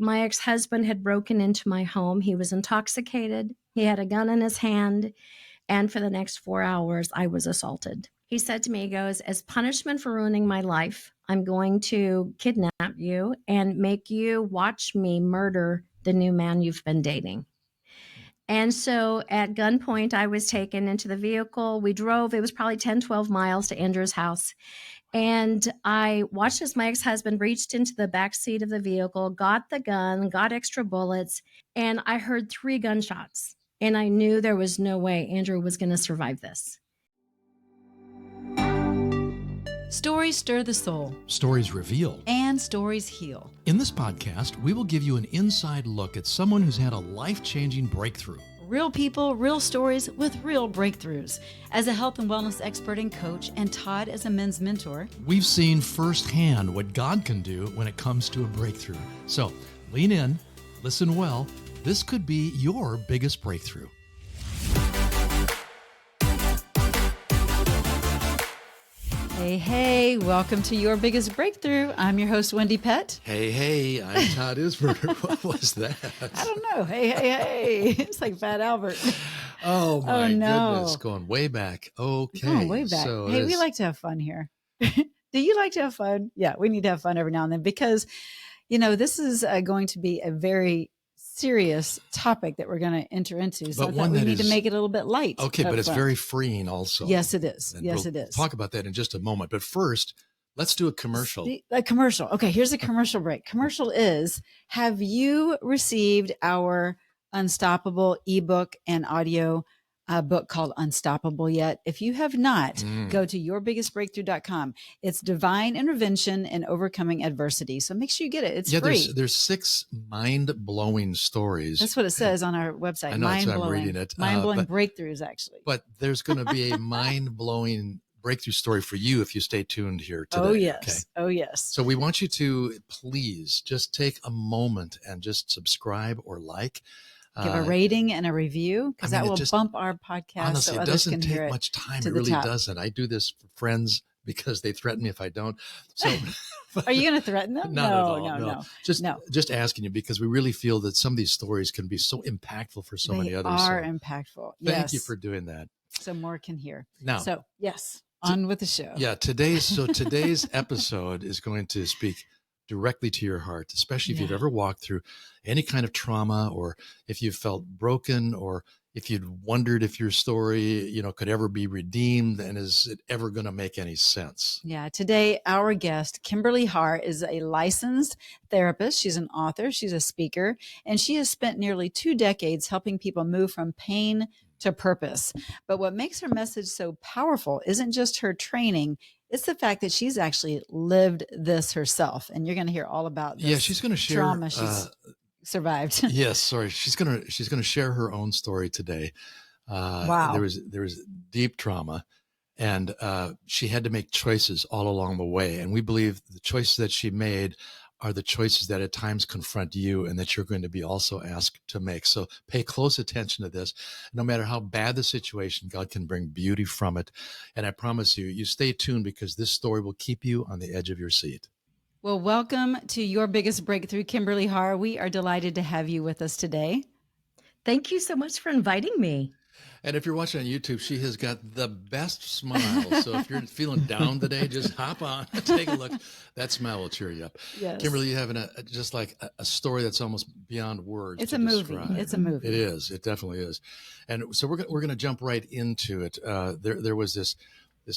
my ex-husband had broken into my home. He was intoxicated. He had a gun in his hand. And for the next 4 hours, I was assaulted. He said to me, he goes, as punishment for ruining my life, I'm going to kidnap you and make you watch me murder the new man you've been dating. And so at gunpoint, I was taken into the vehicle. We drove, it was probably 10, 12 miles to Andrew's house. And I watched as my ex-husband reached into the back seat of the vehicle, got the gun, got extra bullets, and I heard 3 gunshots. And I knew there was no way Andrew was going to survive this. Stories stir the soul. Stories reveal. And stories heal. In this podcast, we will give you an inside look at someone who's had a life-changing breakthrough. Real people, real stories with real breakthroughs. As a health and wellness expert and coach, and Todd as a men's mentor, we've seen firsthand what God can do when it comes to a breakthrough. So lean in, listen well. This could be your biggest breakthrough. Hey, welcome to Your Biggest Breakthrough. I'm your host, Wendy Pett. Hey, I'm Todd Isberger. What was that? I don't know. Hey. It's like Fat Albert. Oh, my goodness. Going way back. Okay. Going way back. So hey, we like to have fun here. Do you like to have fun? Yeah, we need to have fun every now and then because, this is going to be a very serious topic that we're going to enter into. So we need to make it a little bit light. Okay, but it's very freeing also. Yes, it is. And it is. Talk about that in just a moment. But first, let's do a commercial. A commercial. Okay, here's a commercial break. Commercial is, have you received our Unstoppable ebook and audio book called Unstoppable yet? If you have not, go to yourbiggestbreakthrough.com. It's divine intervention in overcoming adversity. So make sure you get it. It's free. There's 6 mind-blowing stories. That's what it says on our website. I know, I'm reading it. Mind-blowing breakthroughs, actually. But there's going to be a mind-blowing breakthrough story for you if you stay tuned here today. Oh, yes. Okay? Oh, yes. So we want you to please just take a moment and just subscribe or like. Give a rating and a review because that will bump our podcast. Honestly, so it others doesn't can hear take it much time. to It the really top. doesn't. I do this for friends because they threaten me if I don't. So, are you going to threaten them? Not at all. No. Just asking you because we really feel that some of these stories can be so impactful for so many others. They are impactful. Thank you for doing that. So more can hear. Now, so yes, on with the show. Yeah, today's episode is going to speak directly to your heart, especially if you've ever walked through any kind of trauma, or if you've felt broken, or if you'd wondered if your story, could ever be redeemed, and is it ever going to make any sense? Yeah. Today, our guest, Kimberly Haar, is a licensed therapist. She's an author. She's a speaker, and she has spent nearly 2 decades helping people move from pain to purpose. But what makes her message so powerful isn't just her training. It's the fact that she's actually lived this herself. And you're going to hear all about this. Yeah, she's going to share trauma she's survived. Yes, sorry. She's going to share her own story today. Wow. There was deep trauma, and she had to make choices all along the way. And we believe the choices that she made are the choices that at times confront you and that you're going to be also asked to make. So pay close attention to this. No matter how bad the situation, God can bring beauty from it. And I promise you stay tuned because this story will keep you on the edge of your seat. Well, welcome to Your Biggest Breakthrough, Kimberly Haar. We are delighted to have you with us today. Thank you so much for inviting me. And if you're watching on YouTube, she has got the best smile. So if you're feeling down today, just hop on, take a look. That smile will cheer you up. Yes. Kimberly, you have just like a story that's almost beyond words. It's a movie. It's a movie. It is. It definitely is. And so we're going to jump right into it. There was this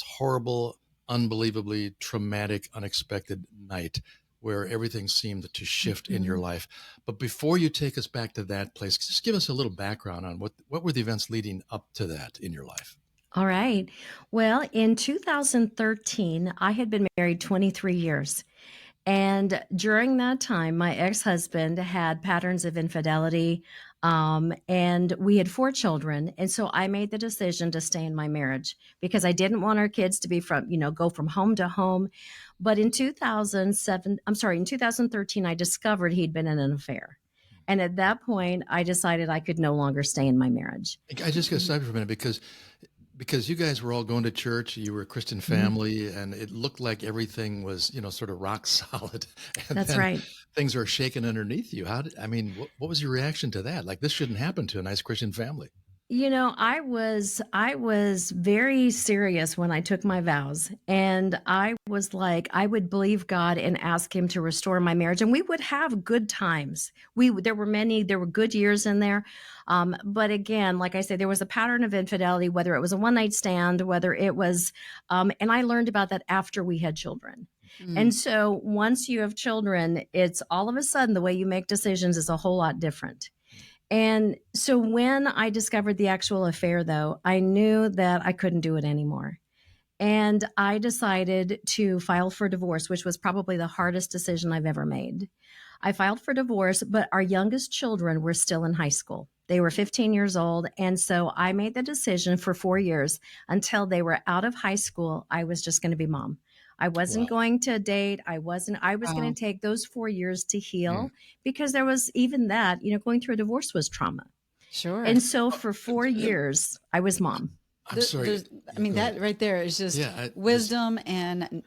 horrible, unbelievably traumatic, unexpected night where everything seemed to shift in your life. But before you take us back to that place, just give us a little background on what were the events leading up to that in your life? All right. Well, in 2013, I had been married 23 years. And during that time, my ex-husband had patterns of infidelity, and we had 4 children. And so I made the decision to stay in my marriage because I didn't want our kids to be go from home to home. But in 2013, I discovered he'd been in an affair. And at that point, I decided I could no longer stay in my marriage. I just got to stop you for a minute because because you guys were all going to church, you were a Christian family, and it looked like everything was, sort of rock solid. And That's then right. things are shaking underneath you. What was your reaction to that? Like, this shouldn't happen to a nice Christian family. I was very serious when I took my vows, and I was like, I would believe God and ask him to restore my marriage, and we would have good times. There were good years in there. But again, like I said, there was a pattern of infidelity, whether it was a one night stand, whether it was, and I learned about that after we had children. And so once you have children, it's all of a sudden the way you make decisions is a whole lot different. And so when I discovered the actual affair, though, I knew that I couldn't do it anymore. And I decided to file for divorce, which was probably the hardest decision I've ever made. I filed for divorce, but our youngest children were still in high school. They were 15 years old. And so I made the decision for 4 years until they were out of high school. I was just going to be mom. I wasn't Wow. going to date. I was going to take those 4 years to heal because there was even that, going through a divorce was trauma. Sure. And so for 4 years, I was mom. I'm sorry. That right there is just wisdom and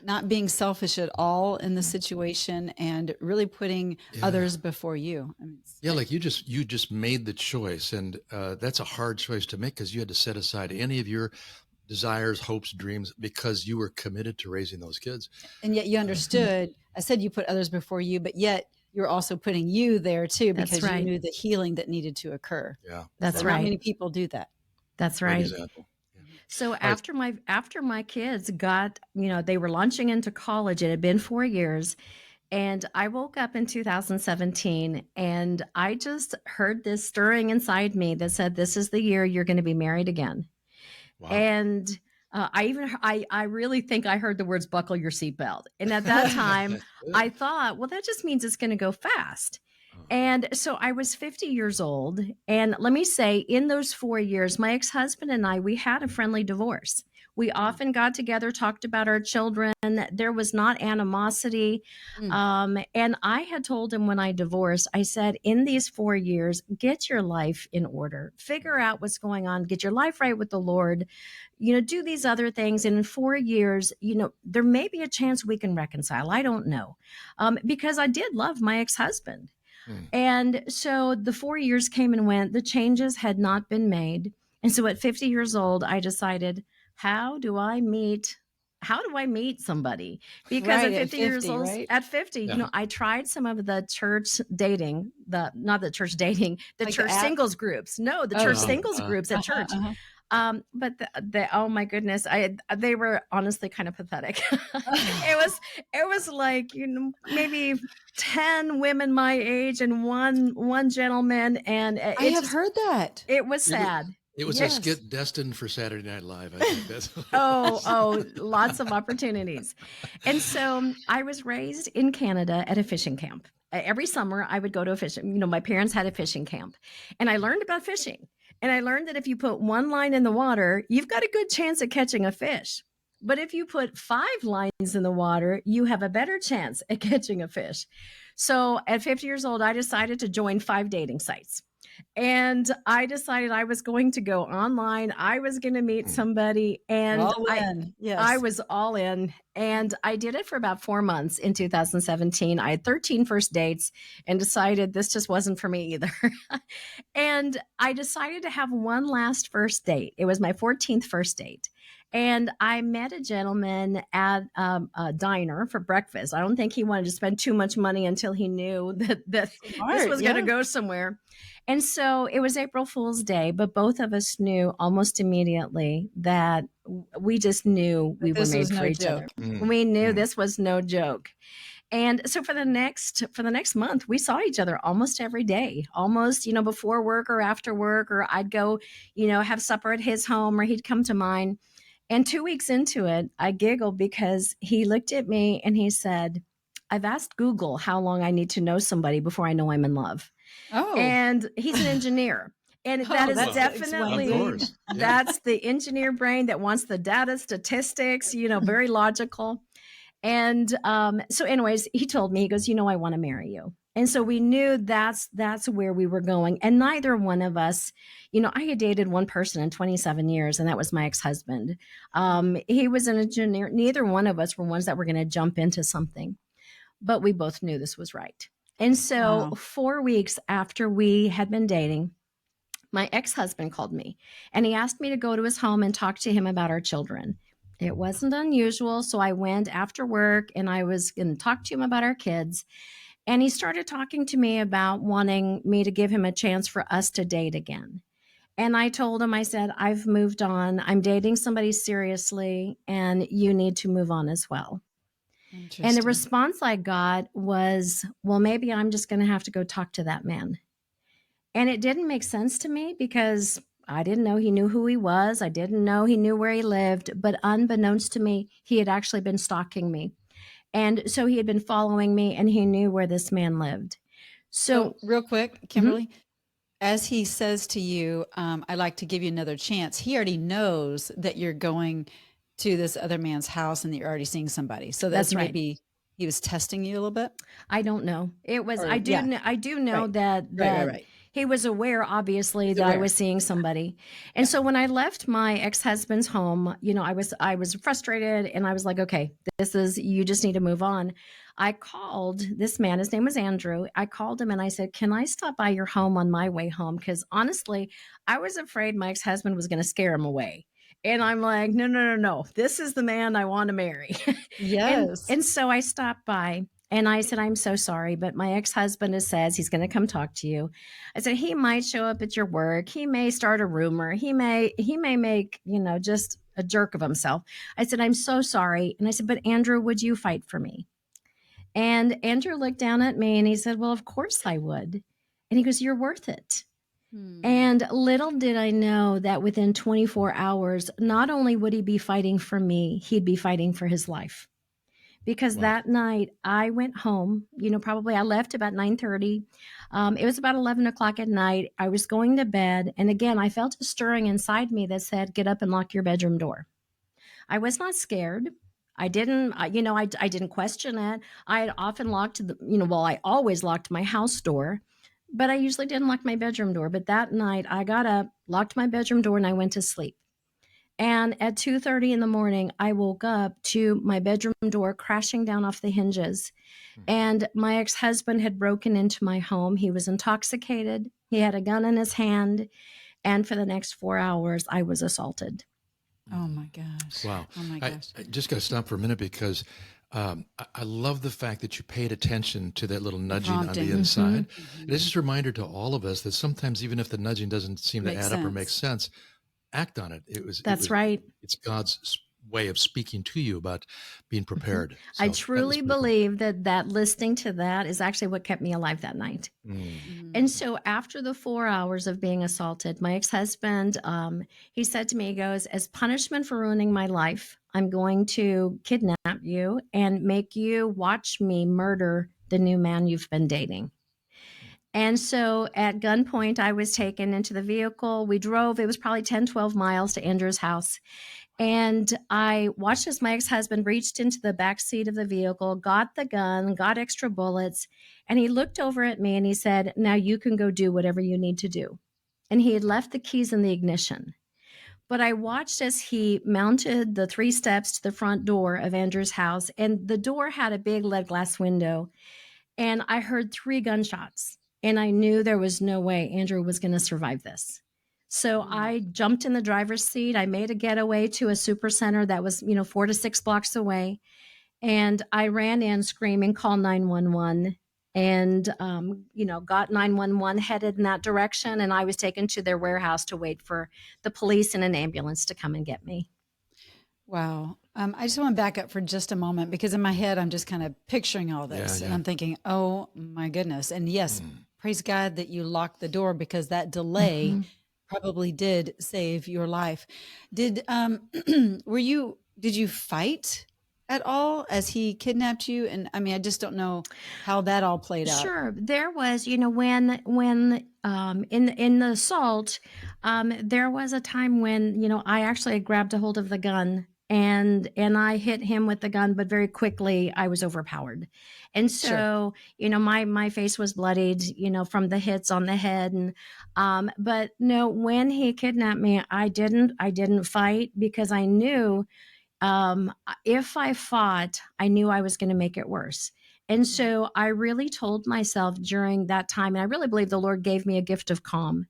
not being selfish at all in the situation and really putting others before you. Like you just made the choice, and that's a hard choice to make because you had to set aside any of your desires, hopes, dreams, because you were committed to raising those kids. And yet you understood, I said you put others before you, but yet you're also putting you there too, because you knew the healing that needed to occur. Yeah. That's right. Not many people do that. That's right. Example. Yeah. So after my kids got, they were launching into college, it had been 4 years. And I woke up in 2017 and I just heard this stirring inside me that said, this is the year you're going to be married again. Wow. And I really think I heard the words buckle your seatbelt. And at that time, I thought, well, that just means it's going to go fast. And so I was 50 years old. And let me say, in those 4 years, my ex-husband and I, we had a friendly divorce. We often got together, talked about our children. There was not animosity. And I had told him when I divorced, I said, in these 4 years, get your life in order, figure out what's going on, get your life right with the Lord, do these other things. And in 4 years, there may be a chance we can reconcile. I don't know. Because I did love my ex-husband. And so the 4 years came and went, the changes had not been made. And so at 50 years old, I decided, how do I meet somebody? Because at 50 years old, at 50, I tried some of the church dating, the church singles groups. No, the church singles groups at church. But oh my goodness, they were honestly kind of pathetic. It was like, maybe 10 women my age and one gentleman. And I have heard that. It was sad. It was a skit destined for Saturday Night Live. I think that's lots of opportunities. And so I was raised in Canada at a fishing camp. Every summer I would go to a fishing, my parents had a fishing camp, and I learned about fishing. And I learned that if you put one line in the water, you've got a good chance at catching a fish. But if you put 5 lines in the water, you have a better chance at catching a fish. So at 50 years old, I decided to join 5 dating sites. And I decided I was going to go online. I was going to meet somebody, and I was all in. And I did it for about 4 months in 2017. I had 13 first dates and decided this just wasn't for me either. And I decided to have one last first date. It was my 14th first date. And I met a gentleman at a diner for breakfast. I don't think he wanted to spend too much money until he knew that this was going to go somewhere. And so it was April Fool's Day, but both of us knew almost immediately that we just knew we were made for each other. We knew this was no joke. And so for the next month, we saw each other almost every day, almost, before work or after work, or I'd go, have supper at his home or he'd come to mine. And 2 weeks into it, I giggled because he looked at me and he said, I've asked Google how long I need to know somebody before I know I'm in love. Oh. And he's an engineer. And that is definitely, that's the engineer brain that wants the data, statistics, very logical. And so anyways, he told me, he goes, I want to marry you. And so we knew that's where we were going. And neither one of us, I had dated one person in 27 years, and that was my ex-husband. He was an engineer. Neither one of us were ones that were going to jump into something, but we both knew this was right. And so Wow. 4 weeks after we had been dating, my ex-husband called me and he asked me to go to his home and talk to him about our children. It wasn't unusual. So I went after work and I was going to talk to him about our kids. And he started talking to me about wanting me to give him a chance for us to date again. And I told him, I said, I've moved on. I'm dating somebody seriously, and you need to move on as well. And the Interesting. response I got was, well, maybe I'm just going to have to go talk to that man. And it didn't make sense to me because I didn't know he knew who he was. I didn't know he knew where he lived. But unbeknownst to me, he had actually been stalking me. And so he had been following me and he knew where this man lived. So, So, real quick, mhm, Kimberly, as he says to you, I'd like to give you another chance, he already knows that you're going to this other man's house and that you're already seeing somebody. So that's that's right. maybe he was testing you a little bit. I don't know. It was, Or yeah, I do know right, that right. he was aware, obviously, He's that I aware. was seeing somebody. And Yeah. so when I left my ex-husband's home, I was frustrated and I was like, okay, you just need to move on. I called this man, his name was Andrew. I called him and I said, can I stop by your home on my way home? Because honestly, I was afraid my ex-husband was going to scare him away. And I'm like, no, no, no, no. This is the man I want to marry. and Yes. and so I stopped by and I said, I'm so sorry, but my ex-husband says he's going to come talk to you. I said, he might show up at your work. He may start a rumor. He may make, just a jerk of himself. I said, I'm so sorry. And I said, but Andrew, would you fight for me? And Andrew looked down at me and he said, well, of course I would. And he goes, you're worth it. Hmm. And little did I know that within 24 hours, not only would he be fighting for me, he'd be fighting for his life. Because Wow. that night I went home, probably I left about 9:30. It was about 11 o'clock at night. I was going to bed. And again, I felt a stirring inside me that said, get up and lock your bedroom door. I was not scared. I didn't, I didn't question it. I had often locked I always locked my house door, but I usually didn't lock my bedroom door. But that night I got up, locked my bedroom door, and I went to sleep. And at 2:30 in the morning, I woke up to my bedroom door crashing down off the hinges. And my ex-husband had broken into my home. He was intoxicated. He had a gun in his hand. And for the next 4 hours, I was assaulted. Oh my gosh. Wow. Oh my gosh. I just got to stop for a minute because I love the fact that you paid attention to that little nudging on the Prompting. inside. Mhm. And it's just a reminder to all of us that sometimes, even if the nudging doesn't seem to Makes add up or make sense. sense, act on it. That's right. It's God's way of speaking to you about being prepared. I So that was truly pretty cool. believe that listening to that is actually what kept me alive that night. And so after the 4 hours of being assaulted, my ex-husband, he said to me, he goes, as punishment for ruining my life, I'm going to kidnap you and make you watch me murder the new man you've been dating. And so at gunpoint, I was taken into the vehicle. We drove, it was probably 10, 12 miles to Andrew's house. And I watched as my ex-husband reached into the back seat of the vehicle, got the gun, got extra bullets, and he looked over at me and he said, now you can go do whatever you need to do. And he had left the keys in the ignition. But I watched as he mounted the 3 steps to the front door of Andrew's house, and the door had a big lead glass window. And I heard 3 gunshots, and I knew there was no way Andrew was going to survive this. So I jumped in the driver's seat. I made a getaway to a super center that was, 4 to 6 blocks away. And I ran in screaming, call 911, and, got 911 headed in that direction. And I was taken to their warehouse to wait for the police and an ambulance to come and get me. Wow. I just want to back up for just a moment because in my head, I'm just kind of picturing all this and I'm thinking, oh my goodness. And yes, praise God that you locked the door because that delay Mm-hmm. probably did save your life. Did, did you fight at all as he kidnapped you? And I mean, I just don't know how that all played out. Sure. There was, when in the assault, there was a time when, I actually grabbed a hold of the gun and I hit him with the gun, but very quickly I was overpowered. And so, my face was bloodied, from the hits on the head. And but no, when he kidnapped me, I didn't fight, because I knew, if I fought, I knew I was going to make it worse. And so I really told myself during that time, and I really believe the Lord gave me a gift of calm,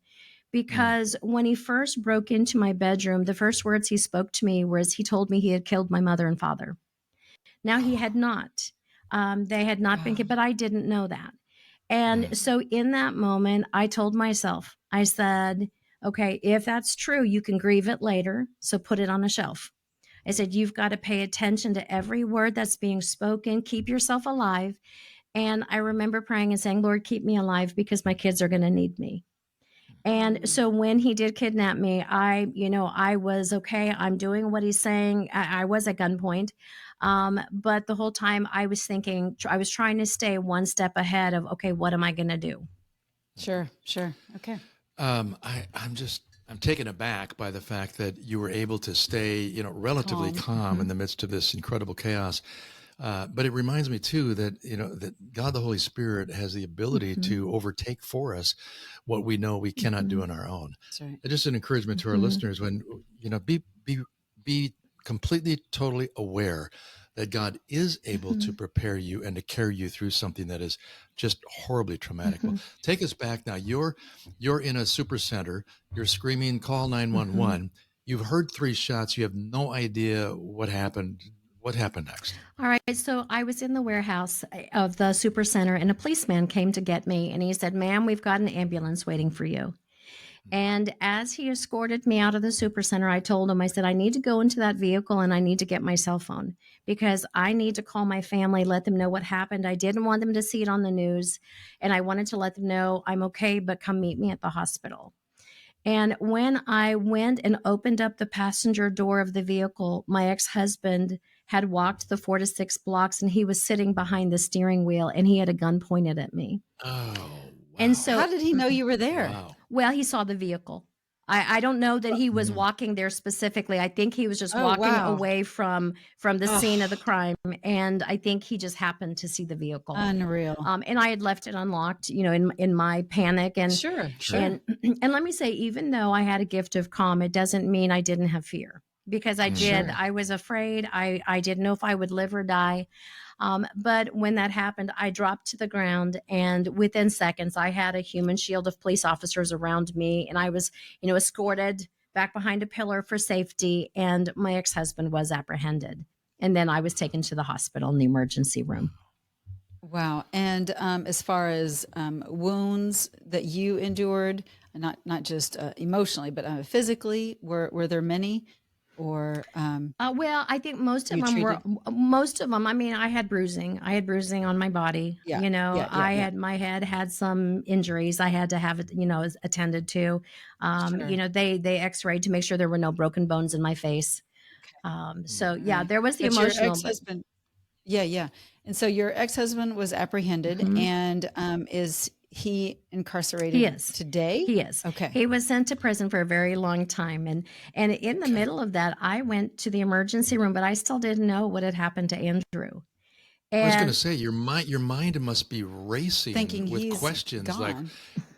because when he first broke into my bedroom, the first words he spoke to me was, he told me he had killed my mother and father. Now, he had not. They had not been killed, but I didn't know that. And so in that moment, I told myself, I said, okay, if that's true, you can grieve it later. So put it on a shelf. I said, you've got to pay attention to every word that's being spoken. Keep yourself alive. And I remember praying and saying, Lord, keep me alive, because my kids are going to need me. And so when he did kidnap me, I was okay. I'm doing what he's saying. I was at gunpoint. But the whole time I was thinking, I was trying to stay one step ahead of, okay, what am I going to do? Sure. Okay. I'm taken aback by the fact that you were able to stay, relatively calm in the midst of this incredible chaos. But it reminds me too that, that God, the Holy Spirit, has the ability to overtake for us what we know we cannot do on our own. That's right. Just an encouragement to our listeners, when, be completely, totally aware that God is able to prepare you and to carry you through something that is just horribly traumatic. Well, take us back now. You're in a super center. You're screaming, call 911. You've heard 3 shots. You have no idea what happened. What happened next? All right. So I was in the warehouse of the super center, and a policeman came to get me, and he said, ma'am, we've got an ambulance waiting for you. And as he escorted me out of the super center, I told him, I said, I need to go into that vehicle and I need to get my cell phone, because I need to call my family, let them know what happened. I didn't want them to see it on the news, and I wanted to let them know I'm okay, but come meet me at the hospital. And when I went and opened up the passenger door of the vehicle, my ex-husband had walked the 4 to 6 blocks, and he was sitting behind the steering wheel, and he had a gun pointed at me. Oh, wow. And so, how did he know you were there? Wow. Well, he saw the vehicle. I don't know that he was walking there specifically. I think he was just walking away from the scene of the crime. And I think he just happened to see the vehicle. Unreal. And I had left it unlocked, in my panic. And Sure. And let me say, even though I had a gift of calm, it doesn't mean I didn't have fear, because I did. I was afraid. I didn't know if I would live or die. But when that happened, I dropped to the ground, and within seconds, I had a human shield of police officers around me, and I was, escorted back behind a pillar for safety, and my ex-husband was apprehended. And then I was taken to the hospital in the emergency room. Wow. And as far as wounds that you endured, not just emotionally, but physically, were there many? Or well, I think most of them. I mean, I had bruising. I had bruising on my body. My head had some injuries. I had to have it, attended to. They X-rayed to make sure there were no broken bones in my face. There was the emotional. Your ex-husband, and so your ex-husband was apprehended, and is he incarcerated? He is today. He is. Okay. He was sent to prison for a very long time. And in the middle of that, I went to the emergency room, but I still didn't know what had happened to Andrew. I was going to say, your mind must be racing, thinking with he's questions gone.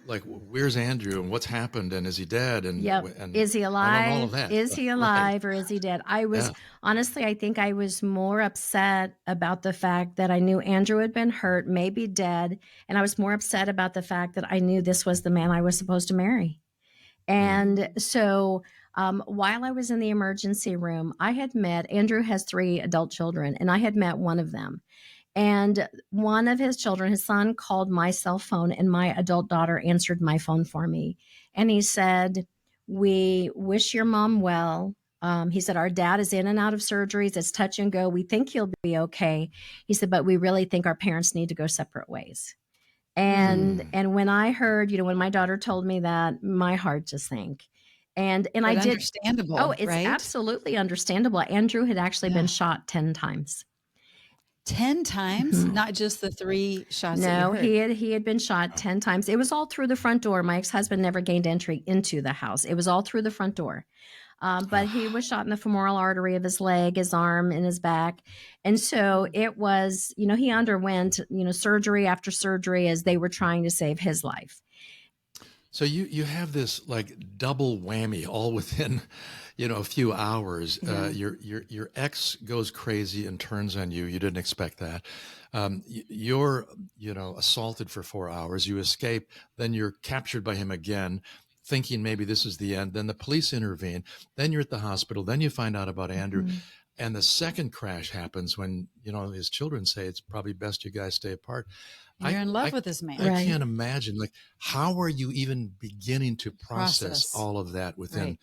like where's Andrew and what's happened, and is he dead? And, and is he alive? All of that. Is he alive or is he dead? I was honestly, I think I was more upset about the fact that I knew Andrew had been hurt, maybe dead, and I was more upset about the fact that I knew this was the man I was supposed to marry. And so while I was in the emergency room, I had met, Andrew has 3 adult children, and I had met one of them. And one of his children, his son, called my cell phone, and my adult daughter answered my phone for me. And he said, we wish your mom well. He said, our dad is in and out of surgeries. It's touch and go. We think he'll be okay. He said, but we really think our parents need to go separate ways. And when I heard, when my daughter told me that, my heart just sank. And I did. Understandable. Oh, it's right? absolutely understandable. Andrew had actually been shot 10 times. 10 times, not just the 3 shots. No, he had been shot 10 times. It was all through the front door. My ex-husband never gained entry into the house. It was all through the front door. But he was shot in the femoral artery of his leg, his arm, and his back. And so it was, he underwent, surgery after surgery as they were trying to save his life. So you have this like double whammy all within, a few hours. Yeah. Your ex goes crazy and turns on you. You didn't expect that. You're assaulted for 4 hours. You escape. Then you're captured by him again, thinking maybe this is the end. Then the police intervene. Then you're at the hospital. Then you find out about Andrew. Mhm. And the second crash happens when, his children say it's probably best you guys stay apart. You're in love with this man. I can't imagine, like, how are you even beginning to process all of that within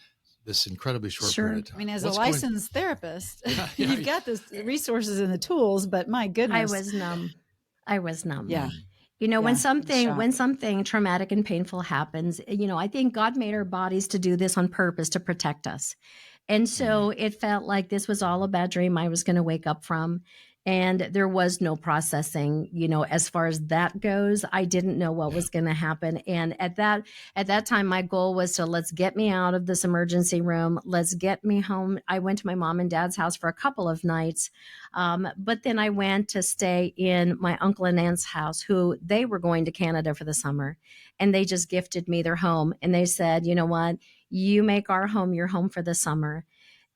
this incredibly short period of time? I mean, as a licensed therapist, you've got the resources and the tools, but my goodness. I was numb. Yeah. When something traumatic and painful happens, I think God made our bodies to do this on purpose to protect us. And so it felt like this was all a bad dream I was going to wake up from. And there was no processing, as far as that goes. I didn't know what was going to happen. And at that time, my goal was to let's get me out of this emergency room. Let's get me home. I went to my mom and dad's house for a couple of nights. But then I went to stay in my uncle and aunt's house, who they were going to Canada for the summer. And they just gifted me their home. And they said, you know what? You make our home your home for the summer.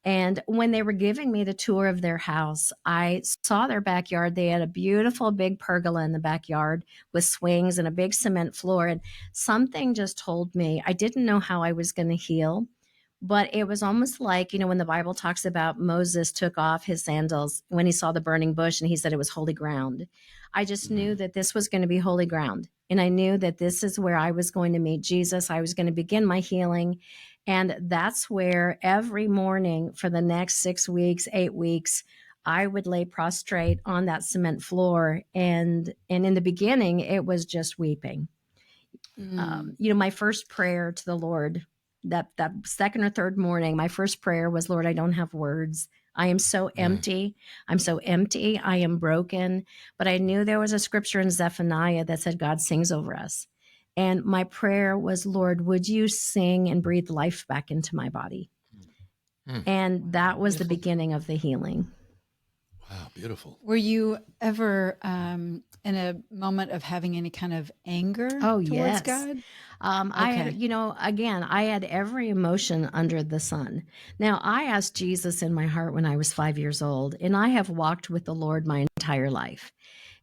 And when they were giving me the tour of their house, I saw their backyard. They had a beautiful big pergola in the backyard with swings and a big cement floor. And something just told me, I didn't know how I was going to heal, but it was almost like, when the Bible talks about Moses took off his sandals when he saw the burning bush and he said it was holy ground. I just knew that this was going to be holy ground. And I knew that this is where I was going to meet Jesus. I was going to begin my healing. And that's where every morning for the next 6 weeks, 8 weeks, I would lay prostrate on that cement floor. And in the beginning, it was just weeping. My first prayer to the Lord, that second or third morning, my first prayer was, Lord, I don't have words. I am so empty. I'm so empty. I am broken. But I knew there was a scripture in Zephaniah that said God sings over us. And my prayer was, Lord, would you sing and breathe life back into my body? And that was the beginning of the healing. Wow, beautiful. Were you ever in a moment of having any kind of anger towards God? I had, again, I had every emotion under the sun. Now, I asked Jesus in my heart when I was 5 years old, and I have walked with the Lord my entire life.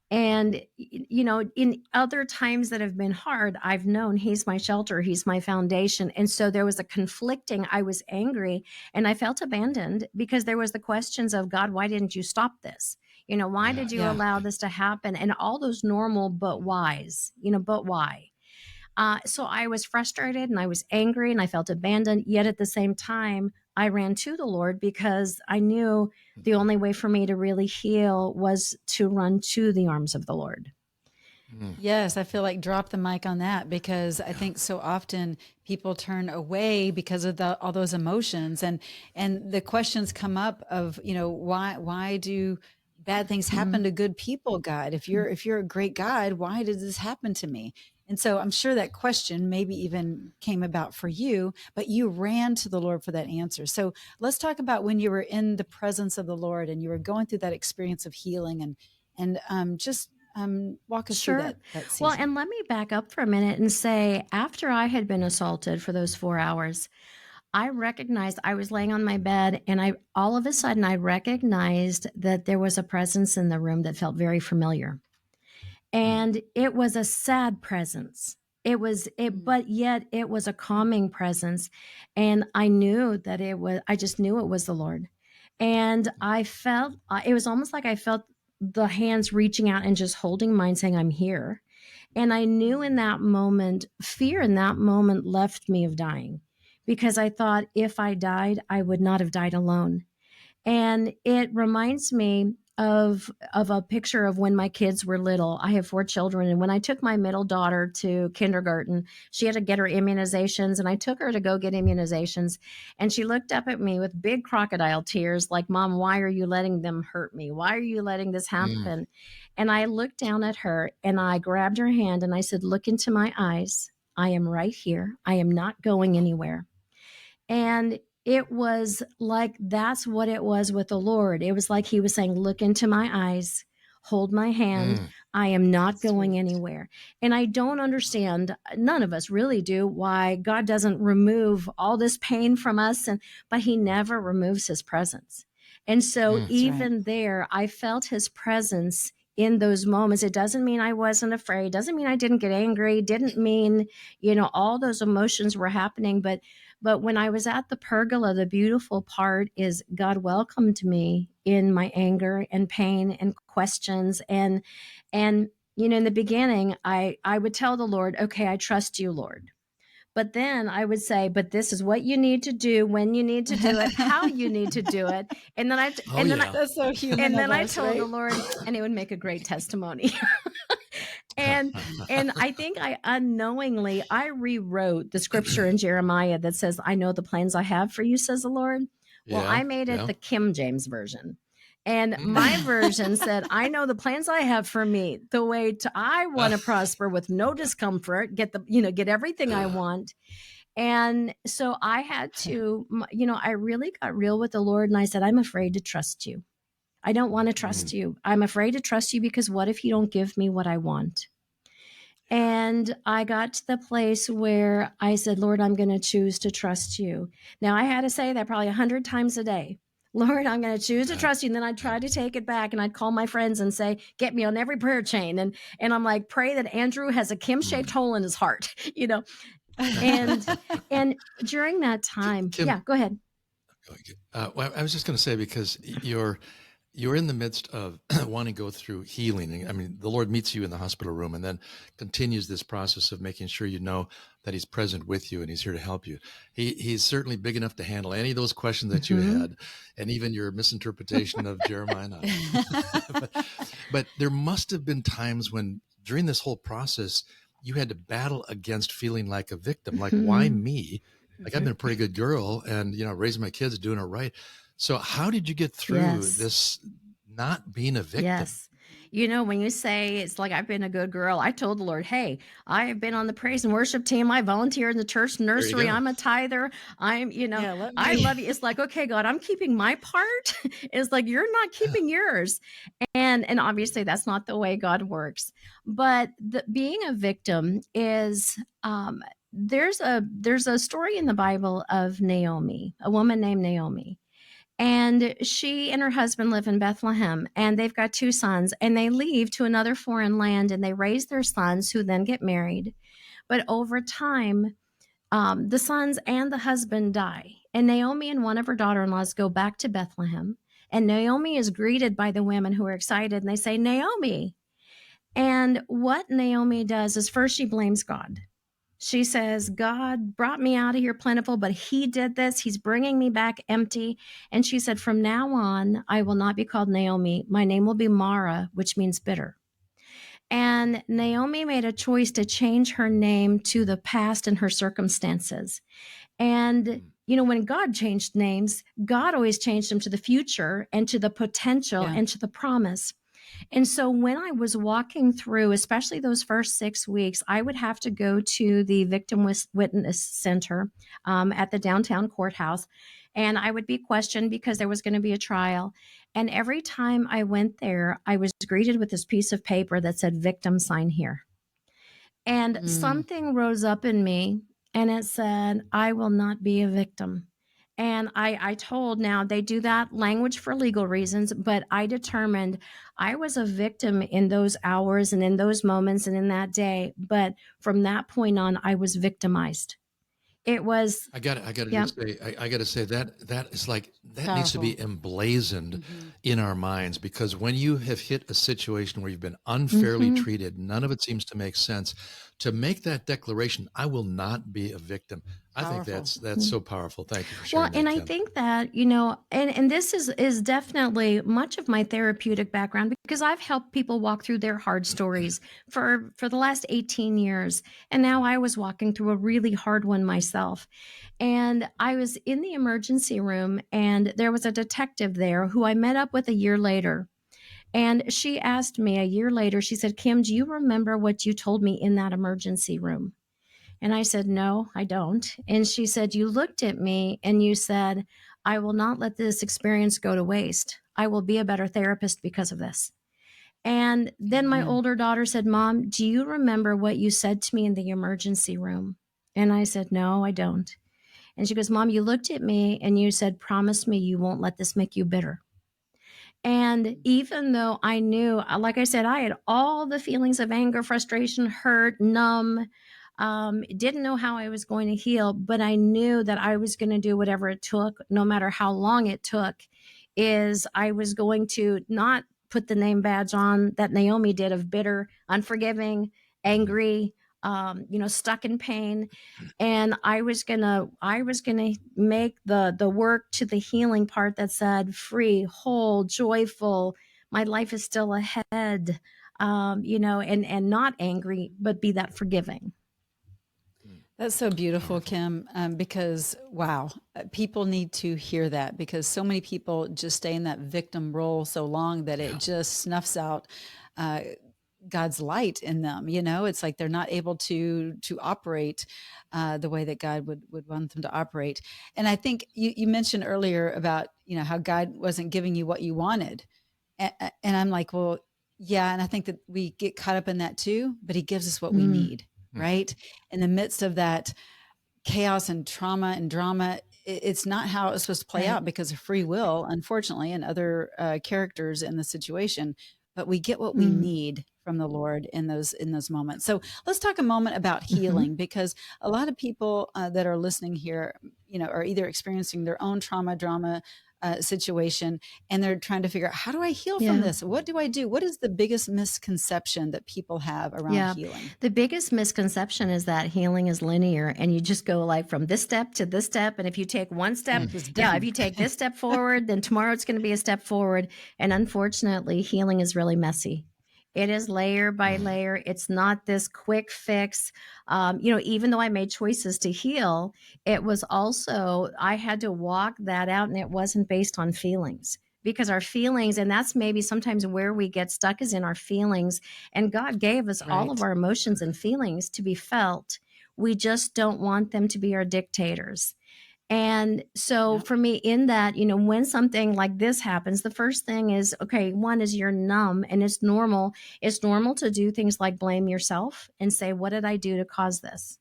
And, in other times that have been hard, I've known he's my shelter, he's my foundation. And so there was a conflicting, I was angry and I felt abandoned because there was the questions of, God, why didn't you stop this? Why did you allow this to happen? And all those normal but whys, but why? So I was frustrated and I was angry and I felt abandoned. Yet at the same time, I ran to the Lord because I knew the only way for me to really heal was to run to the arms of the Lord. Yes, I feel like drop the mic on that, because I think so often people turn away because of all those emotions, and the questions come up of, why do bad things happen to good people, God? If you're a great God, why did this happen to me? And so I'm sure that question maybe even came about for you, but you ran to the Lord for that answer. So let's talk about when you were in the presence of the Lord and you were going through that experience of healing, and just walk us through that season. Well, and let me back up for a minute and say, after I had been assaulted for those 4 hours, I recognized I was laying on my bed, and all of a sudden I recognized that there was a presence in the room that felt very familiar. And it was a sad presence. But yet it was a calming presence. And I knew that I just knew it was the Lord. And I felt, it was almost like I felt the hands reaching out and just holding mine saying, I'm here. And I knew in that moment, fear in that moment left me of dying, because I thought if I died, I would not have died alone. And it reminds me of a picture of when my kids were little. I have 4 children. And when I took my middle daughter to kindergarten, she had to get her immunizations, and I took her to go get immunizations. And she looked up at me with big crocodile tears, like, Mom, why are you letting them hurt me? Why are you letting this happen? And I looked down at her and I grabbed her hand and I said, look into my eyes. I am right here. I am not going anywhere. And it was like that's what it was with the Lord. It was like he was saying, look into my eyes, hold my hand. I am not going Sweet. anywhere. And I don't understand, none of us really do, why God doesn't remove all this pain from us, but he never removes his presence. And so That's right. even there, I felt his presence in those moments. It doesn't mean I wasn't afraid, doesn't mean I didn't get angry, didn't mean, all those emotions were happening. But when I was at the pergola, the beautiful part is God welcomed me in my anger and pain and questions. And in the beginning, I would tell the Lord, okay, I trust you, Lord. But then I would say, but this is what you need to do, when you need to do it, how you need to do it. And then That's so human and of then I us, told right? the Lord, and it would make a great testimony. and I think I unknowingly I rewrote the scripture in Jeremiah that says, I know the plans I have for you, says the Lord. Well, Yeah. I made it Yeah. the Kim James version. And my version said, I know the plans I have for me, the way I want to prosper with no discomfort, get everything I want. And so I had to, I really got real with the Lord, and I said, I'm afraid to trust you. I don't want to trust you. I'm afraid to trust you because what if you don't give me what I want? And I got to the place where I said, Lord, I'm going to choose to trust you. Now, I had to say that probably 100 times a day. Lord, I'm going to choose to trust you. And then I'd try to take it back, and I'd call my friends and say, get me on every prayer chain. And I'm like, pray that Andrew has a Kim-shaped hole in his heart, and during that time, Kim, yeah, go ahead. well, I was just going to say, because you're in the midst of wanting to go through healing. I mean, the Lord meets you in the hospital room and then continues this process of making sure you know that he's present with you and he's here to help you. He's certainly big enough to handle any of those questions that you had, and even your misinterpretation of Jeremiah 9. But there must have been times when during this whole process, you had to battle against feeling like a victim. Like, why me? Like, I've been a pretty good girl and, raising my kids, doing it right. So how did you get through this not being a victim? Yes. When you say it's like I've been a good girl, I told the Lord, hey, I have been on the praise and worship team. I volunteer in the church nursery. I'm a tither. I love you. It's like, okay, God, I'm keeping my part. It's like, you're not keeping yours. And obviously that's not the way God works. But being a victim is, there's a story in the Bible of Naomi, a woman named Naomi. And she and her husband live in Bethlehem, and they've got 2 sons, and they leave to another foreign land, and they raise their sons, who then get married. But over time, the sons and the husband die. And Naomi and one of her daughter-in-laws go back to Bethlehem. And Naomi is greeted by the women, who are excited, and they say, Naomi. And what Naomi does is, first she blames God. She says, God brought me out of here plentiful, but he did this. He's bringing me back empty. And she said, from now on, I will not be called Naomi. My name will be Mara, which means bitter. And Naomi made a choice to change her name to the past and her circumstances. And, when God changed names, God always changed them to the future and to the potential and to the promise. And so when I was walking through, especially those first 6 weeks, I would have to go to the Victim Witness Center at the downtown courthouse, and I would be questioned because there was going to be a trial. And every time I went there, I was greeted with this piece of paper that said, victim, sign here. And something rose up in me, and it said, I will not be a victim. And I told, now they do that language for legal reasons, but I determined I was a victim in those hours and in those moments and in that day. But from that point on, I was victimized. It was, I got to say that is like, that needs to be emblazoned in our minds, because when you have hit a situation where you've been unfairly treated, none of it seems to make sense. To make that declaration, I will not be a victim. I think that's so powerful. Thank you for sharing that, and Kim. I think that, and this is definitely much of my therapeutic background, because I've helped people walk through their hard stories for the last 18 years. And now I was walking through a really hard one myself. And I was in the emergency room, and there was a detective there who I met up with a year later. And she asked me a year later, she said, Kim, do you remember what you told me in that emergency room? And I said, no, I don't. And she said, you looked at me and you said, I will not let this experience go to waste. I will be a better therapist because of this. And then my Amen. older daughter said, Mom, do you remember what you said to me in the emergency room? And I said, no, I don't. And she goes, Mom, you looked at me and you said, promise me you won't let this make you bitter. And even though I knew, like I said, I had all the feelings of anger, frustration, hurt, numb, didn't know how I was going to heal, but I knew that I was going to do whatever it took, no matter how long it took, is I was going to not put the name badge on that Naomi did of bitter, unforgiving, angry, stuck in pain. And I was gonna make the work to the healing part that said free, whole, joyful. My life is still ahead, and not angry, but be that forgiving. That's so beautiful, Powerful. Kim, because wow, people need to hear that, because so many people just stay in that victim role so long that Yeah. it just snuffs out God's light in them. It's like they're not able to operate the way that God would want them to operate. And I think you mentioned earlier about how God wasn't giving you what you wanted, and I'm like, well, yeah, and I think that we get caught up in that too. But He gives us what we need, Mm. right? In the midst of that chaos and trauma and drama, it's not how it's supposed to play Right. out because of free will, unfortunately, and other characters in the situation. But we get what we need from the Lord in those moments. So let's talk a moment about healing, because a lot of people that are listening here, are either experiencing their own trauma, drama situation, and they're trying to figure out, how do I heal from Yeah. this? What do I do? What is the biggest misconception that people have around Yeah. healing? The biggest misconception is that healing is linear and you just go like from this step to this step. And if you take one step, It's if done. you take this step forward, then tomorrow it's going to be a step forward. And unfortunately, healing is really messy. It is layer by layer. It's not this quick fix. Even though I made choices to heal, it was also, I had to walk that out, and it wasn't based on feelings, because our feelings, and that's maybe sometimes where we get stuck, is in our feelings. And God gave us all of Right. our emotions and feelings to be felt. We just don't want them to be our dictators. And so Yeah. for me, in that, when something like this happens, the first thing is, okay, one is you're numb, and it's normal. It's normal to do things like blame yourself and say, what did I do to cause this?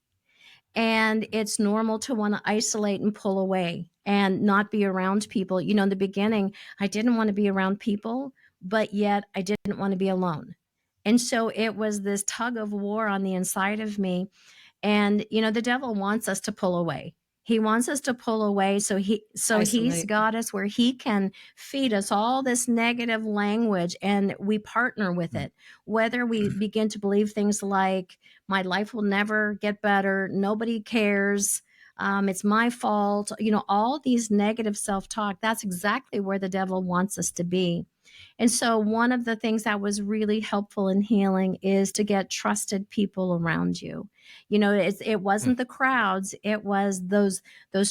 And it's normal to want to isolate and pull away and not be around people. In the beginning, I didn't want to be around people, but yet I didn't want to be alone. And so it was this tug of war on the inside of me. And the devil wants us to pull away. He wants us to pull away, so he's Isolate. got us where he can feed us all this negative language, and we partner with it. Whether we begin to believe things like, my life will never get better, nobody cares, it's my fault, all these negative self-talk, that's exactly where the devil wants us to be. And so one of the things that was really helpful in healing is to get trusted people around you. It wasn't the crowds, it was those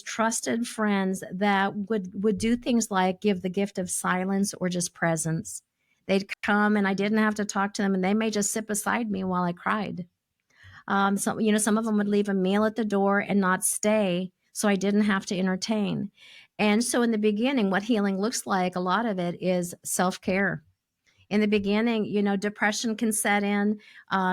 trusted friends that would do things like give the gift of silence or just presence. They'd come and I didn't have to talk to them, and they may just sit beside me while I cried. Some of them would leave a meal at the door and not stay, so I didn't have to entertain. And so in the beginning, what healing looks like, a lot of it is self-care. In the beginning, depression can set in.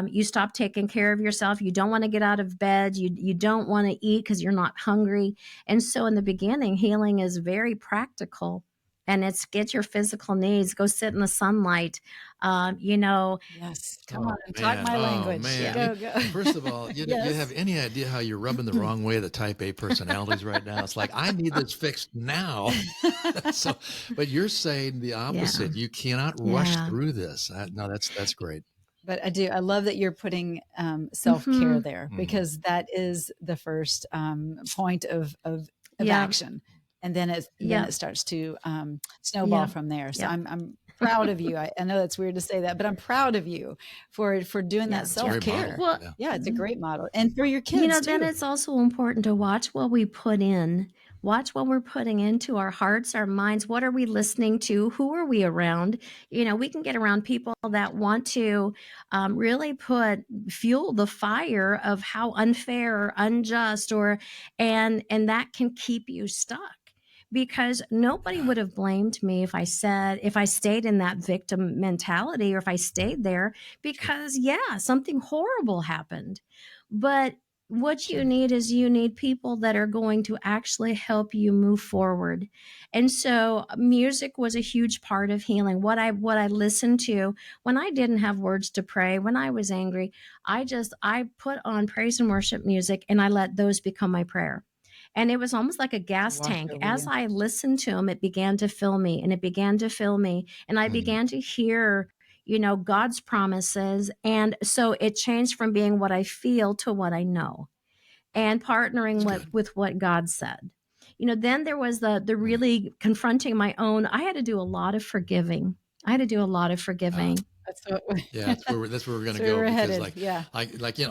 You stop taking care of yourself. You don't want to get out of bed. You don't want to eat because you're not hungry. And so in the beginning, healing is very practical. And it's get your physical needs, go sit in the sunlight. Yes. Come Oh on, talk man! my Oh language. man! Go, go. First of all, you Yes. have any idea how you're rubbing the wrong way of the Type A personalities right now? It's like, I need this fixed now. So, but you're saying the Yeah. opposite. You cannot rush Yeah. through this. No, that's great. But I love that you're putting self-care there, Mhm. because that is the first point of Yeah. action. And then it Yeah. starts to snowball Yeah. from there. So Yeah. I'm proud of you. I know that's weird to say that, but I'm proud of you for doing Yeah. that It's a great model. self-care. Well, Yeah, it's a great model. And for your kids then too. it's also important to watch what we put in. Watch what we're putting into our hearts, our minds. What are we listening to? Who are we around? We can get around people that want to really fuel the fire of how unfair or unjust, and that can keep you stuck. Because nobody would have blamed me if I stayed in that victim mentality, or if I stayed there, because something horrible happened. But what you need people that are going to actually help you move forward. And so music was a huge part of healing. What I listened to when I didn't have words to pray, when I was angry, I put on praise and worship music, and I let those become my prayer. And it was almost like a gas Wash tank. over As you. I listened to them, it began to fill me, and it began to fill me. And I began to hear, God's promises. And so it changed from being what I feel to what I know, and partnering with what God said. Then there was the really confronting my own. I had to do a lot of forgiving. That's what Yeah, that's where we're going to where go, we're because headed. Yeah.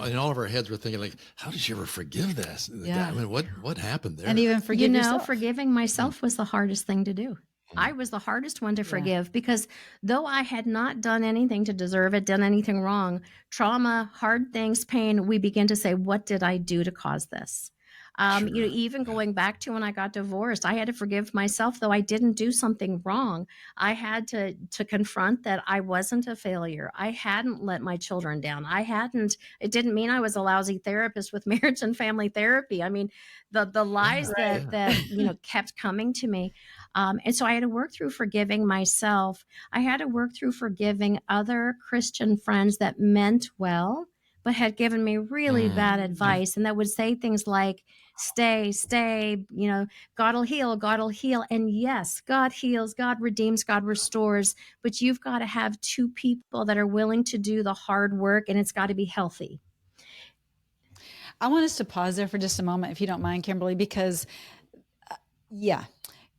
in all of our heads we're thinking, like, how did you ever forgive this? Yeah. I mean, what happened there? And even forgive yourself. Forgiving myself was the hardest thing to do. I was the hardest one to forgive, because though I had not done anything to deserve it, done anything wrong, trauma, hard things, pain, we begin to say, what did I do to cause this? Even going back to when I got divorced, I had to forgive myself, though I didn't do something wrong. I had to confront that I wasn't a failure. I hadn't let my children down. It didn't mean I was a lousy therapist with marriage and family therapy. I mean, the lies that kept coming to me. And so I had to work through forgiving myself. I had to work through forgiving other Christian friends that meant well, but had given me really bad advice, and that would say things like, stay, God'll heal. And yes, God heals, God redeems, God restores, but you've got to have two people that are willing to do the hard work, and it's got to be healthy. I want us to pause there for just a moment, if you don't mind, Kimberly, because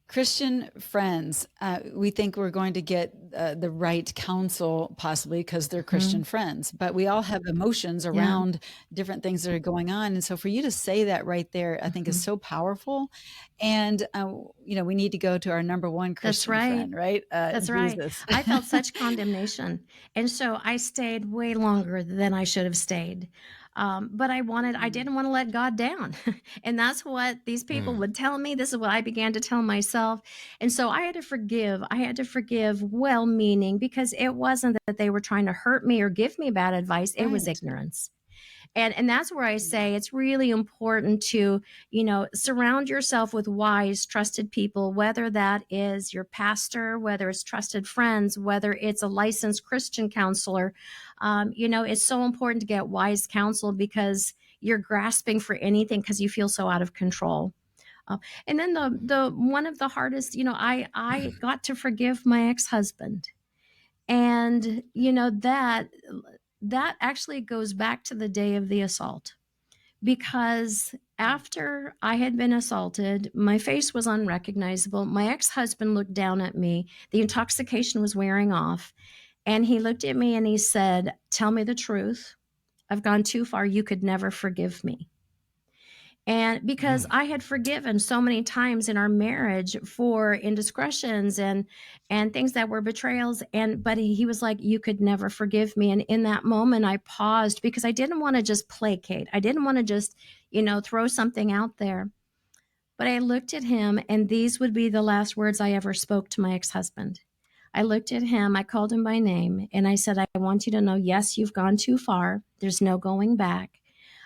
Christian friends, we think we're going to get the right counsel, possibly because they're Christian friends, but we all have emotions around different things that are going on. And so for you to say that right there, I think is so powerful. And, we need to go to our number one Christian friend, right? That's Jesus. right. I felt such condemnation. And so I stayed way longer than I should have stayed. But I didn't want to let God down. And that's what these people would tell me. This is what I began to tell myself. And so I had to forgive. I had to forgive well-meaning, because it wasn't that they were trying to hurt me or give me bad advice. It was ignorance. And that's where I say it's really important to, surround yourself with wise, trusted people, whether that is your pastor, whether it's trusted friends, whether it's a licensed Christian counselor. It's so important to get wise counsel, because you're grasping for anything because you feel so out of control. And then the one of the hardest, I got to forgive my ex-husband. And, that actually goes back to the day of the assault, because after I had been assaulted, my face was unrecognizable. My ex-husband looked down at me. The intoxication was wearing off. And he looked at me and he said, "Tell me the truth. I've gone too far. You could never forgive me." And because I had forgiven so many times in our marriage for indiscretions and things that were betrayals, but he was like, "You could never forgive me." And in that moment, I paused, because I didn't want to just placate. I didn't want to just, throw something out there. But I looked at him, and these would be the last words I ever spoke to my ex-husband. I looked at him, I called him by name, and I said, "I want you to know, yes, you've gone too far. There's no going back."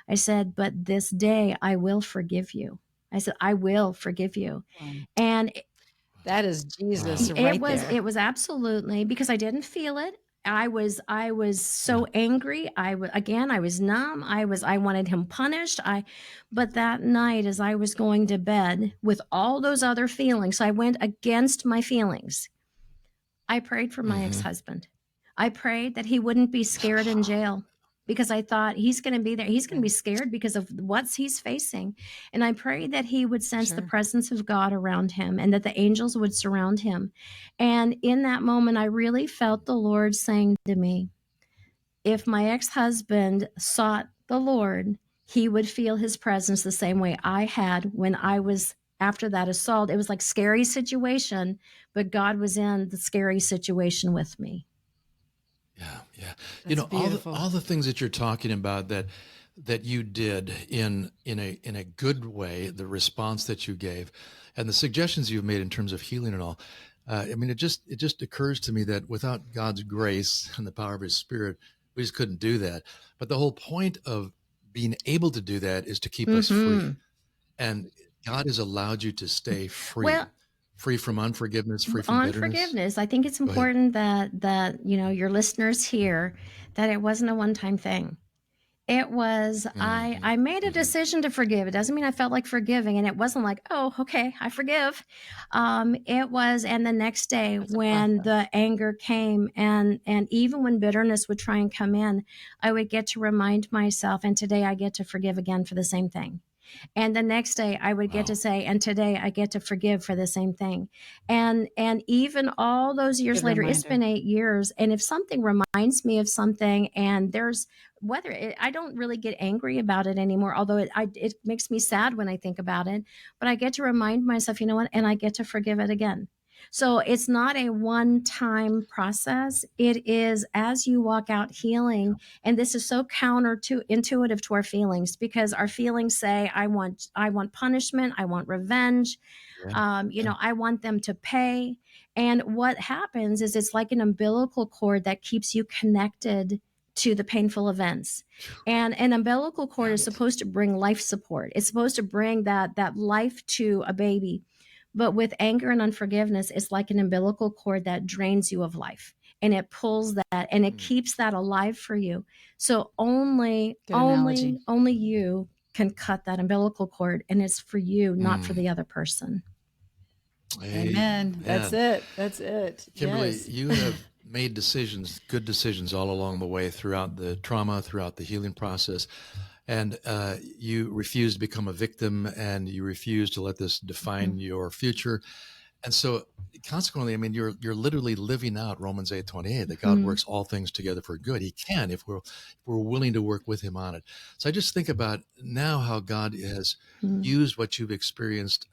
I said, "But this day I will forgive you." I said, "I will forgive you." And That is Jesus right there. it was absolutely, because I didn't feel it. I was so angry. I was numb. I wanted him punished. But that night, as I was going to bed with all those other feelings, I went against my feelings. I prayed for my ex-husband. I prayed that he wouldn't be scared in jail, because I thought, he's going to be there. He's going to be scared because of what he's facing. And I prayed that he would sense the presence of God around him, and that the angels would surround him. And in that moment, I really felt the Lord saying to me, if my ex-husband sought the Lord, he would feel his presence the same way I had when I was after that assault. It was like scary situation, but God was in the scary situation with me. Yeah, yeah. That's beautiful. All the things that you're talking about that you did in a good way, the response that you gave, and the suggestions you've made in terms of healing and all. I mean, it just occurs to me that without God's grace and the power of His Spirit, we just couldn't do that. But the whole point of being able to do that is to keep us free, and God has allowed you to stay free. Well, free from unforgiveness, free from on bitterness. forgiveness, I think it's important that your listeners hear that it wasn't a one-time thing. It was, I made a decision to forgive. It doesn't mean I felt like forgiving. And it wasn't like, oh, okay, I forgive. It was, and the next day when the anger came and even when bitterness would try and come in, I would get to remind myself, and today I get to forgive again for the same thing. And the next day I would get to say, and today I get to forgive for the same thing. And even all those years later, it's been 8 years. And if something reminds me of something, and there's I don't really get angry about it anymore, although it makes me sad when I think about it, but I get to remind myself, you know what, and I get to forgive it again. So it's not a one-time process. It is as you walk out healing. And this is so counterintuitive to our feelings, because our feelings say, I want punishment. I want revenge. I want them to pay. And what happens is it's like an umbilical cord that keeps you connected to the painful events. And an umbilical cord is supposed to bring life support. It's supposed to bring that life to a baby. But with anger and unforgiveness, it's like an umbilical cord that drains you of life, and it pulls that and it keeps that alive for you. So only you can cut that umbilical cord, and it's for you, not for the other person. Amen. That's it. That's it. Kimberly, yes. You have made good decisions all along the way throughout the trauma, throughout the healing process. And you refuse to become a victim, and you refuse to let this define your future. And so consequently, I mean, you're literally living out Romans 8:28, that God works all things together for good. He can, if we're willing to work with him on it. So I just think about now how God has used what you've experienced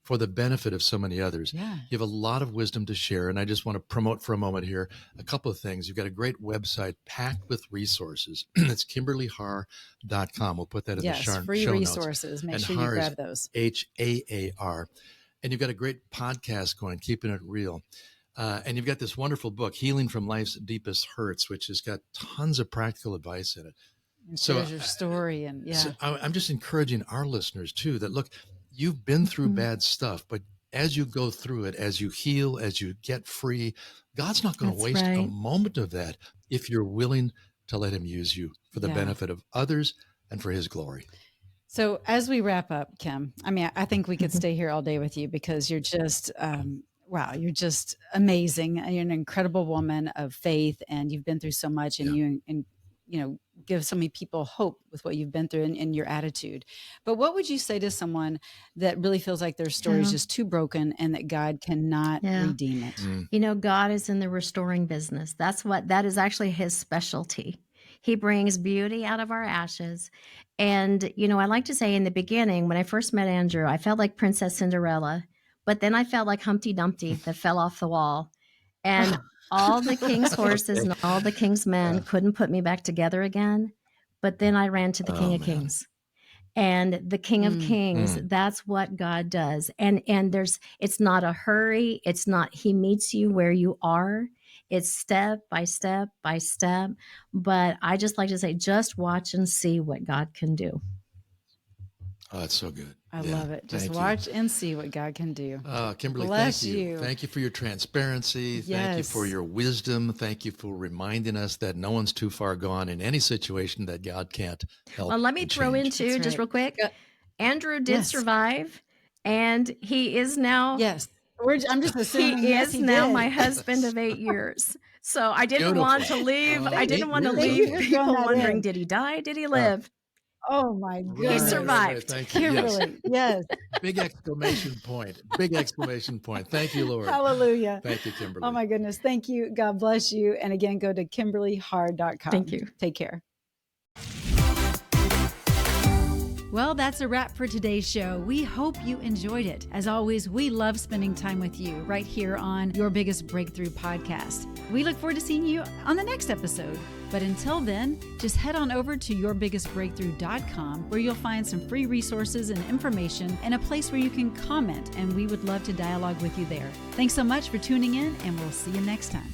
for the benefit of so many others. Yeah. You have a lot of wisdom to share. And I just want to promote for a moment here a couple of things. You've got a great website packed with resources. It's KimberlyHaar.com. We'll put that in the show free notes. resources. Make sure you grab those. Haar. And you've got a great podcast going, Keeping It Real. And you've got this wonderful book, Healing from Life's Deepest Hurts, which has got tons of practical advice in it. So your story. And so I'm just encouraging our listeners too, that look, you've been through bad stuff, but as you go through it, as you heal, as you get free, God's not going to waste a moment of that if you're willing to let him use you for the benefit of others and for his glory. So as we wrap up, Kim, I mean, I think we could stay here all day with you, because you're just, wow, you're just amazing. You're an incredible woman of faith, and you've been through so much, and you give so many people hope with what you've been through and your attitude. But what would you say to someone that really feels like their story is just too broken and that God cannot redeem it? God is in the restoring business. That is actually his specialty. He brings beauty out of our ashes. And, I like to say in the beginning, when I first met Andrew, I felt like Princess Cinderella, but then I felt like Humpty Dumpty that fell off the wall. And all the king's horses and all the king's men couldn't put me back together again. But then I ran to the King of Kings. And the King of Kings, that's what God does. And it's not a hurry. It's not, he meets you where you are. It's step by step by step. But I just like to say, just watch and see what God can do. Oh, that's so good. I love it. Just watch and see what God can do. Kimberly, Bless thank you. Thank you for your transparency. Thank you for your wisdom. Thank you for reminding us that no one's too far gone in any situation that God can't help. Well, let me throw in too, just real quick. Andrew did survive, and he is now. Yes. I'm just assuming he is now my husband of 8 years. So I didn't want to leave. I didn't want to leave people wondering, did he die? Did he live? Oh my goodness. He survived. Thank you. Kimberly, yes. Big exclamation point. Big exclamation point. Thank you, Lord. Hallelujah. Thank you, Kimberly. Oh my goodness. Thank you. God bless you. And again, go to KimberlyHaar.com. Thank you. Take care. Well, that's a wrap for today's show. We hope you enjoyed it. As always, we love spending time with you right here on Your Biggest Breakthrough podcast. We look forward to seeing you on the next episode. But until then, just head on over to yourbiggestbreakthrough.com where you'll find some free resources and information and a place where you can comment, and we would love to dialogue with you there. Thanks so much for tuning in, and we'll see you next time.